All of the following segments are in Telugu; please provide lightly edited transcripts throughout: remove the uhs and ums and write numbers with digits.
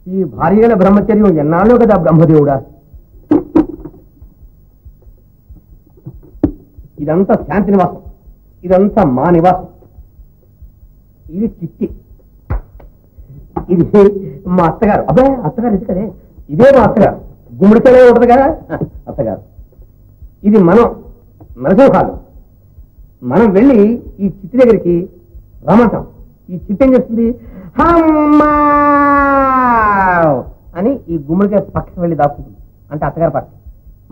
ఈ భార్యల బ్రహ్మచర్యం ఎన్నాళ్ళు కదా బ్రహ్మదేవుడా. ఇదంతా శాంతి నివాసం, ఇదంతా మా నివాసం. ఇది చిట్టి, ఇది మా అత్తగారు. అబ్బాయి అత్తగారు ఇది కదే, ఇదే మా అత్తగారు. గుమ్మడికాయ ఉంటుంది కదా అత్తగారు. ఇది మనం నరసింహాలు. మనం వెళ్ళి ఈ చిట్టి దగ్గరికి రమ్మంటాం. ఈ చిట్టి ఏం చేస్తుంది, హమ్మా అని ఈ గుమ్మడికాయ పక్కకి వెళ్ళి దాక్కుంటుంది. అంటే అత్తగారు పక్క.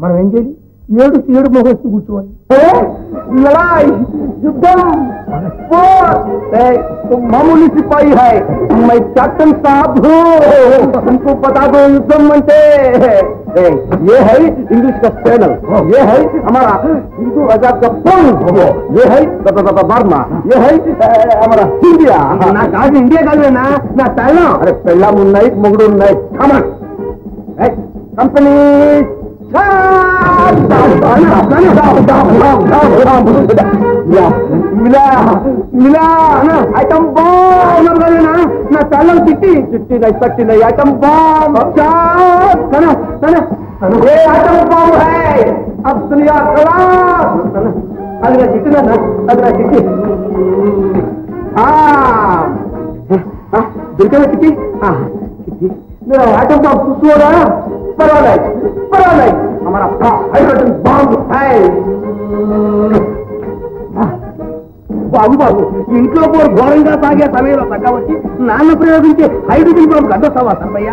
మనం ఏం చేయాలి, ఏడు మొహేసి కూర్చోవాలి. మామూలు సిపాయి హై, మై कैप्टन साहब हूँ, तुमको बता दो युद्धम అంటే ये है इंग्लिश का चैनल, ये है हमारा हिंदू आजाद का पंख, ये है बर्मा, ये है हमारा इंडिया. నా కాదు ఇండియా కాదునా, నా తైలం. అరే పెళ్ళాం ఉన్నాయి, మొగుడు ఉన్నాయి. కమన్ కంపెనీ ఐటమ్ బాంబ్ నా తల్లం చిట్టి చిట్టి नहीं सकती नहीं आइटम बॉम्ब. ये आइटम बॉम्ब है, अब दुनिया खलास. అది నా చిట్టి నా, అది నా చిట్టి. దొరికా చిట్టి, చిట్టి मेरा आइटम बॉम्ब చూసుకోరా. परवाइज हमारा हाइड्रोजन बॉम्ब है. బాబు బాబు ఇంట్లో కూడా ఘోరంగా సాగే సమయంలో పక్క వచ్చి నాన్న ప్రయోగించే హైడ్రోజన్ బాంబు అడ్డొస్తావా సర్వయ్య?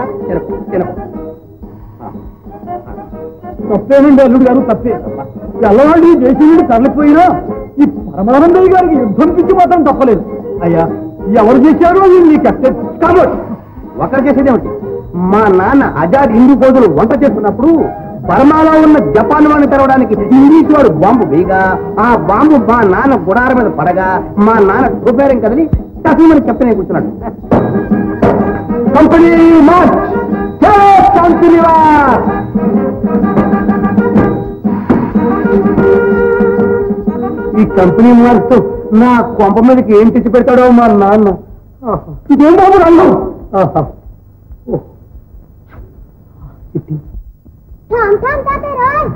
తప్పేనండి అల్లుడు గారు, తప్పే. తెల్లవాళ్ళు దేశం నుండి తరలిపోయినా ఈ పరమానందయ్య గారికి యుద్ధం పిచ్చి మాత్రం తప్పలేదు. అయ్యా ఎవరు చేశారో నీకు కాబట్టి ఒకరు చేసేదేమిటి, మా నాన్న ఆజాద్ హిందూ పోజులు వంట చేస్తున్నప్పుడు బర్మాలో ఉన్న జపాన్ వాడిని తెరవడానికి ఇంగ్లీష్ వాడు బాంబు వేయగా ఆ బాంబు మా నాన్న గుడార మీద పడగా మా నాన్న దుబ్బేరం కదిలి టఫీమని చెప్పనే కూర్చున్నాడు. కంపెనీ మార్చ్, శాంతి నివాస్. ఈ కంపెనీ మార్చ్ నా కొంప మీదకి ఏం తెచ్చి పెడతాడో మా నాన్న. ఇదేం బాబు రంగు.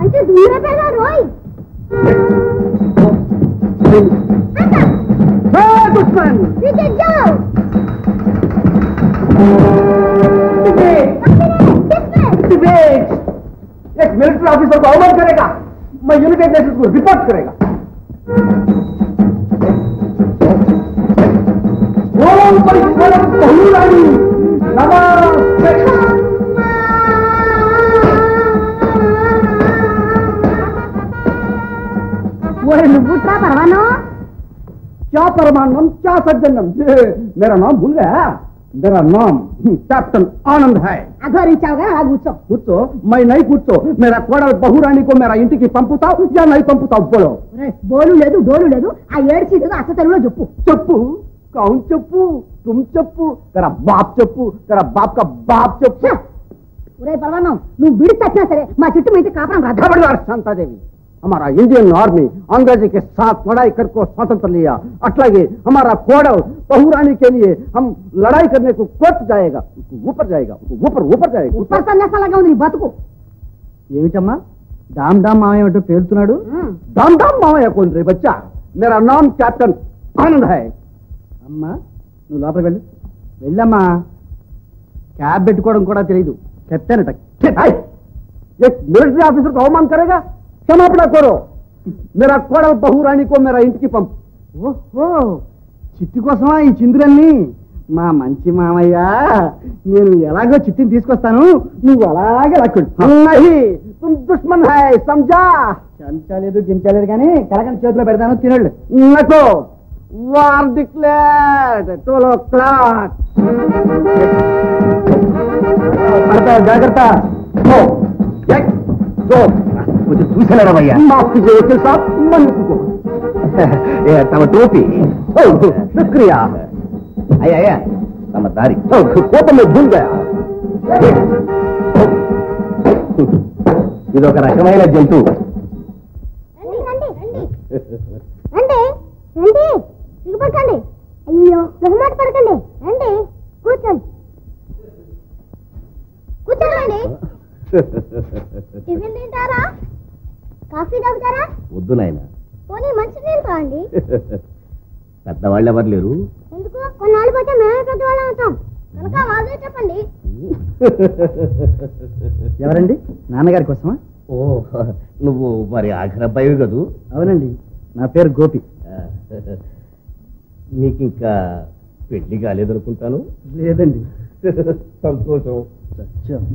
అంటే దూరే పేదా రోయ్ दुश्मन जाओ. एक मिलिट्री ऑफिसर को अवमान करेगा, मैं यूनाइटेड नेशंस को रिपोर्ट करेगा. क्या परवानो, क्या परमानम, क्या सज्जनम. मेरा नाम भूल गया. मेरा नाम कैप्टन आनंद है. अघोरिंचाओगा अला కూర్చో. కూర్చో, मैं नहीं కూర్చో. मेरा कोडल बहुरानी को मेरा ఇంటికి పంపుతావు या नहीं పంపుతావు बोलो. బోలు లేదు డోలు లేదు, ఆ ఏడ్చిదో అసలు తెలుగులో చెప్పు. చెప్పు, कौन చెప్పు, तुम చెప్పు, तेरा बाप చెప్పు, तेरा बाप का बाप చెప్పు. ఒరే పరవానం, నువ్వు విడి చచ్చినా సరే మా చుట్టూ ఇంటి కాపురం రాదు. खबरदार शांतादेवी, हमारा इंडियन आर्मी अंग्रेजी के साथ लड़ाई कर को स्वतंत्र लिया. अట్లాగే हमारा कोडल बहुरानी के लिए हम लड़ाई करने को कोट जाएगा, ऊपर जाएगा, ऊपर ऊपर जाएगा. ఉప్పర్ సన్యాసాలాగా ఉంది నీ బతుకు. ఏమిటమ్మా డామ్ డామ్ మామయ్య అంటూ పేలుతున్నాడు? డామ్ డామ్ మామయ్య कौन रे बच्चा, मेरा नाम कैप्टन आनंद है. అమ్మా నువ్వు లోపలికి వెళ్ళు. వెళ్ళమ్మా, క్యాబ్ పెట్టుకోవడం కూడా తెలియదు. చెప్తానట. एक मिलिट्री ऑफिसर को अवमान करेगा, क्षमापण करो. मेरा कोडल बहुरानी को मेरा ఇంటికి పంపు. ఓహో, చిట్టి కోసమా ఈ చిందులన్నీ? మా మంచి మామయ్య, నేను ఎలాగో చిట్టిని తీసుకొస్తాను, నువ్వు అలాగే లాక్కుంటు. तुम दुश्मन है समझा. చంచలేదు గించలేదు కానీ కలగని చేతిలో పెడతాను, తినళ్ళు. నకో, వార్ డిక్లేర్డ్. 12 o'clock. జాగ్రత్త. मुझे दूसरा रवैया माफ कीजिए वकील साहब, मन को तम टोपी. शुक्रिया. आया आया समझदारी. कोपम में भूल गया. ఇదొక రకమైన జంతువు. సిగ్గుపడకండి, అయ్యో మొహమాట పడకండి, రండి కూర్చోండి. పొద్దునాయన పోనీ మంచి నీళ్ళు కావండి. పెద్దవాళ్ళు ఎవరు లేరు. ఎందుకు కొన్నాళ్ళు పోతే మేమే పెద్దవాళ్ళం అవుతాం కనుక వాళ్ళే చెప్పండి. ఎవరండి? నాన్నగారి కోసమా? ఓ నువ్వు మరి ఆఖరి అబ్బాయి కదూ? అవునండి, నా పేరు గోపి. నీకింకా పెళ్లి కాలేదనుకుంటాను. లేదండి. సంతోషం. సత్యం.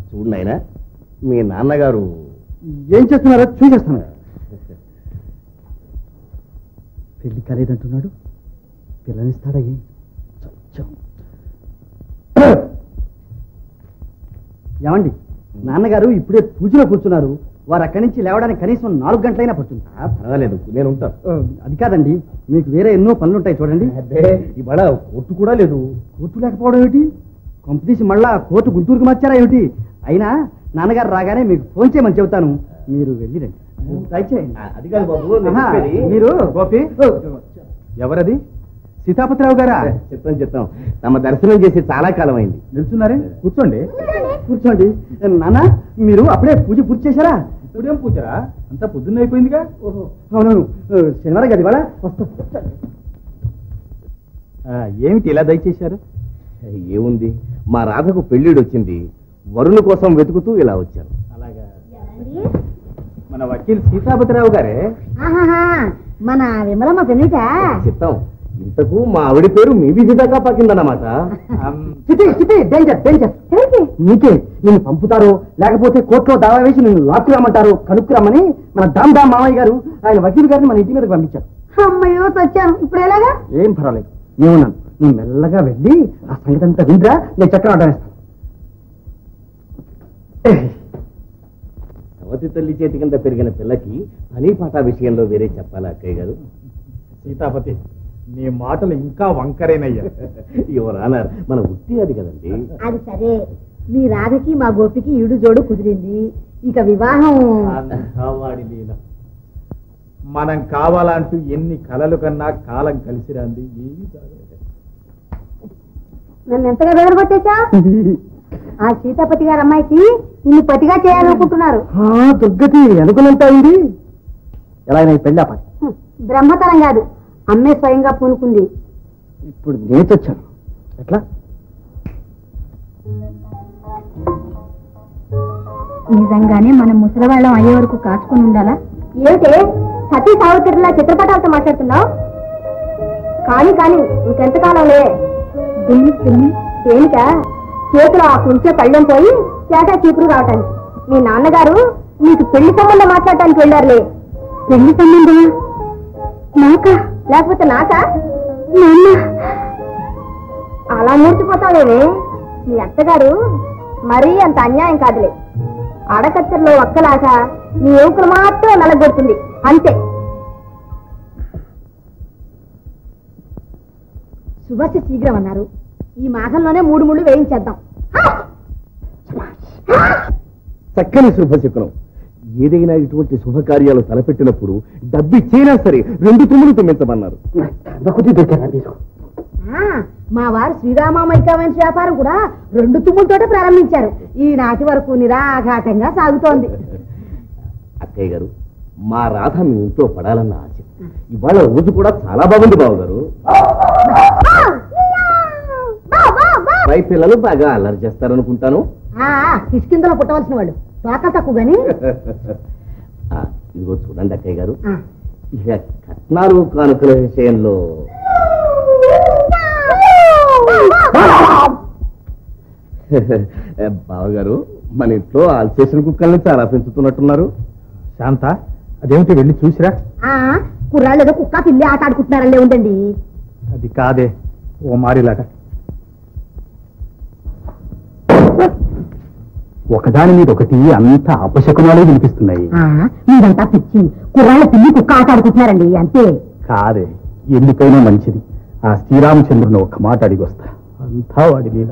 చూడు నాయనా, మీ నాన్నగారు ఏం చేస్తున్నారో చూసేస్తాను. పెళ్లి కాలేదంటున్నాడు, పిల్లనిస్తాడయ్యి. సత్యం. ఏమండి, నాన్నగారు ఇప్పుడే పూజలో కూర్చున్నారు. వారు అక్కడి నుంచి లేవడానికి కనీసం 4 గంటలైనా పడుతుంది. పర్వాలేదు, నేను ఉంటాను. అది కాదండి, మీకు వేరే ఎన్నో పనులుంటాయి చూడండి. అదే ఇవాళ కోర్టు కూడా లేదు. కోర్టు లేకపోవడం ఏమిటి? కొంపతీసి మళ్ళా కోర్టు గుంటూరుకు మార్చారా ఏమిటి? అయినా నాన్నగారు రాగానే మీకు ఫోన్ చేయమని చెబుతాను, మీరు వెళ్ళిరండి. దయచేయండి. అది కాదు బాబు, మీరు గోపి. ఎవరది? సీతాపతిరావు గారా? చెప్తాం. తమ దర్శనం చేసి చాలా కాలం అయింది. నిల్చున్నారే, కూర్చోండి. కూర్చోండి. నాన్న, మీరు అప్పుడే పూజ పూర్తి చేశారా? ఇప్పుడేం పూజరా? అంతా పొద్దున్న అయిపోయిందిగా. ఓహో, అవునవును, శనివారం కదా ఇవాళ. వస్తా. ఏమిటి ఇలా దయచేశారు? ఏముంది, మా రాధకు పెళ్లిడు వచ్చింది. వరుణ్ కోసం వెతుకుతూ ఇలా వచ్చాను. అలాగా. మన వకీల్ సీతాపతిరావు గారే? మన విమలమ్మ పెళ్ళిట. చెప్తాం. ఇంతకు మా ఆవిడ పేరు మీ వీధి దాకా పాకిందన్నమాట. నీకే నిన్ను పంపుతారు, లేకపోతే కోర్టులో దావా వేసి నిన్ను లాక్కురామంటారు. కనుక్కురామని మన దామ్ మామయ్య గారు ఆయన వకీల్ గారిని మన ఇంటి మీదకి పంపించారు. అమ్మయ్యో వచ్చాను. ఇప్పుడు ఎలాగా? ఏం పర్వాలేదు, నేనున్నాను. నువ్వు మెల్లగా వెళ్ళి ఆ సంగతి అంతా వింటరా, నేను చక్రం ఆట వేస్తాను. సవతి తల్లి చేతి కింద పెరిగిన పిల్లకి పని పాట విషయంలో వేరే చెప్పాలా అక్కయ్య గారు? సీతాపతి, నీ మాటలు ఇంకా వంకరేనయ్యా. యువర్ ఆనర్, మన వృత్తి అది కదండి. అది సరే, మీ రాధకి మా గోపికి ఈడు జోడు కుదిరింది. ఇక వివాహం వాడి లీల. మనం కావాలంటూ ఎన్ని కలలు కన్నా కాలం కలిసి రాంది ఏమీ జరగలేదు. నన్ను ఎంతగా బెదరగొట్టేశా? ఆ సీతాపతి గారి అమ్మాయికి నిన్ను పతిగా చేయాలనుకుంటున్నారు. దుర్గతి అనుకున్నంత అయింది. ఎలా అయినా పెళ్ళి ఆపాలి. బ్రహ్మతరం కాదు, అమ్మే స్వయంగా పూనుకుంది. ఇప్పుడు నేర్చొచ్చాను. ఎట్లా? నిజంగానే మనం ముసలివాళ్ళం అయ్యే వరకు కాచుకుని ఉండాలా? ఏమిటే సతీ సావిత్రిలా చిత్రపటాలతో మాట్లాడుతున్నావు? కానీ ఇంకెంతకాలంలే. దేనికా? చేతిలో ఆ కుంచే పళ్ళెం పోయి చేటా చీపురు రావటానికి. మీ నాన్నగారు నీకు పెళ్లి సంబంధం మాట్లాడటానికి వెళ్ళారులే. పెళ్లి సంబంధమా? నాకా? లేకపోతే నాకా? అలా మూర్చిపోతావేమే. మీ అత్తగారు మరీ అంత అన్యాయం కాదులే. అడకత్తెరలో ఒక్కలాక నీ ఎముకలు మాత్రం నలగొడుతుంది అంతే. శుభస్య శీఘ్రం అన్నారు. ఈ మాసంలోనే 3 ముళ్ళు వేయించేద్దాం. చక్కని శుభశకునం. ఏదైనా ఇటువంటి శుభకార్యాలు తలపెట్టినప్పుడు డబ్బిచ్చైనా సరే 2 తుమ్ములు తుమ్మించమన్నారు. మా వారు శ్రీరామయ్య వ్యాపారం కూడా 2 తుమ్ములతోటే ప్రారంభించారు. ఈనాటి వరకు నిరాఘాటంగా సాగుతోంది. అక్కయ్య గారు, మా రాధ మీ ఇంట్లో పడాలన్న ఆశ. ఇవాళ రోజు కూడా చాలా బాగుంది బావగారు. పై పిల్లలు బాగా అల్లరి చేస్తారనుకుంటాను. కిష్కిందలో పుట్టవలసిన వాళ్ళు తోక తక్కువ గాని. ఇదిగో చూడండి అక్కయ్య గారు, ఇక కట్నాలు కానుకల విషయంలో బావగారు మన ఇంట్లో ఆల్సేషన్ కుక్కల్ని చాలా పెంచుతున్నట్టున్నారు. శాంత, అదేమిటి వెళ్ళి చూసిరా. కుర్రాళ్ళు ఏదో కుక్క పిల్లి ఆట ఆడుకుంటున్నారల్లే ఉందండి. అది కాదే, ఓ మారిలాట. ఒకదాని మీద ఒకటి అంత అపశకునాలే వినిపిస్తున్నాయి. మీరంతా పిచ్చి. కుర్రాళ్ళ పిల్లి కుక్క ఆట ఆడుకుంటున్నారండి అంతే. కాదే, ఎందుకైనా మంచిది. ఆ శ్రీరామచంద్రుని ఒక్క మాట అడిగొస్తా. అంతా వాడి మీద